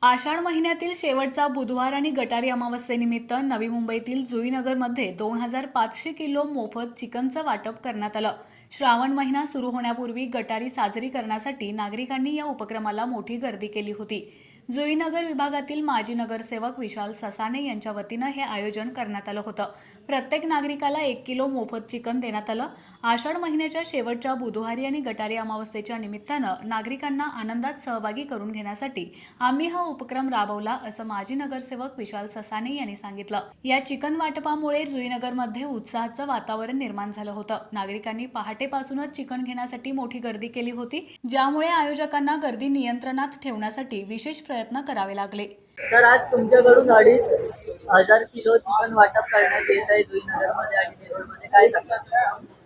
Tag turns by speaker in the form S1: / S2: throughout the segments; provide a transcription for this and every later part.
S1: आषाढ महिन्यातील शेवटचा बुधवार आणि गटारी अमावस्येनिमित्त नवी मुंबईतील जुईनगरमध्ये 2500 किलो मोफत चिकनचं वाटप करण्यात आलं। श्रावण महिना सुरू होण्यापूर्वी गटारी साजरी करण्यासाठी नागरिकांनी या उपक्रमाला मोठी गर्दी केली होती। जुईनगर विभागातील माजी नगरसेवक विशाल ससाने यांच्या वतीनं हे आयोजन करण्यात आलं होतं। प्रत्येक नागरिकाला 1 किलो मोफत चिकन देण्यात आलं। आषाढ महिन्याच्या शेवटच्या बुधवारी आणि गटारी अमावस्येच्या निमित्तानं नागरिकांना आनंदात सहभागी करून घेण्यासाठी आम्ही हा उपक्रम राबवला, असं माजी नगरसेवक विशाल ससाने यांनी सांगितलं। या चिकन वाटपामुळे जुईनगरमध्ये उत्साहाचं वातावरण निर्माण झालं होतं। नागरिकांनी पहाटेपासूनच चिकन घेण्यासाठी मोठी गर्दी केली होती, ज्यामुळे आयोजकांना गर्दी नियंत्रणात ठेवण्यासाठी विशेष प्रयत्न करावे लागले।
S2: तर आज तुमच्याकडून 2,500 किलो चिकन वाटप करण्यात येत आहे जुईनगरमध्ये आणि नेरूळमध्ये, काय सांगता?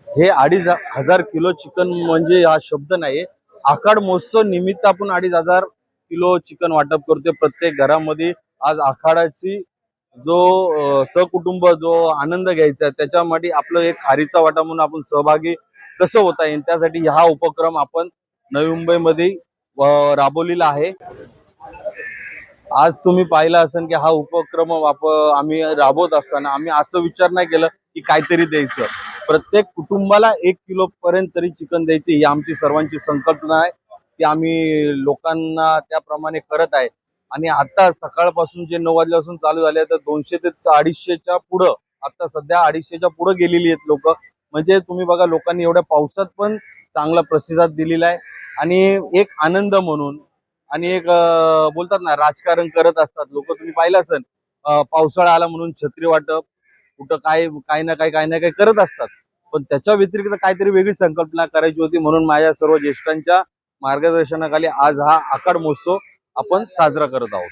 S3: हे 2,500 किलो चिकन म्हणजे हा शब्द नाही। आखाड महोत्सव निमित्त आपण 2,500 किलो चिकन वाटप करतोय प्रत्येक घरामध्ये। आज आखाडाची जो सहकुटुंब जो आनंद घ्यायचा आहे त्याच्यामध्ये आपलं एक खारीचा वाटा म्हणून आपण सहभागी कसं होता येईल त्यासाठी हा उपक्रम आपण नवी मुंबईमध्ये राबवलेला आहे। आज तुम्ही पाहिला असेल की हा उपक्रम आम्ही राबवत असताना आम्ही असं विचार नाही केलं की काहीतरी द्यायचं, प्रत्येक कुटुंबाला 1 किलो पर्यंत तरी चिकन द्यायची ही आमची सर्वांची संकल्पना आहे। ती आम्ही लोकांना त्याप्रमाणे करत आहे। आणि आता सकाळपासून जे 9 वाजल्यापासून चालू झाले तर 200 ते 250च्या पुढं, आता सध्या 250च्या पुढं गेलेली आहेत लोक। म्हणजे तुम्ही बघा, लोकांनी एवढ्या पावसात पण चांगला प्रतिसाद दिलेला आहे। आणि एक आनंद म्हणून आणि एक बोलतात ना, राजकारण करत असतात लोक, तुम्ही पाहिलं असेल पावसाळा आला म्हणून छत्री वाटप, कुठं काही ना काही करत असतात। पण त्याच्या व्यतिरिक्त काहीतरी वेगळी संकल्पना करायची होती, म्हणून माझ्या सर्व ज्येष्ठांच्या मार्गदर्शनाखाली आज हा आखाड महोत्सव आपण साजरा करत आहोत।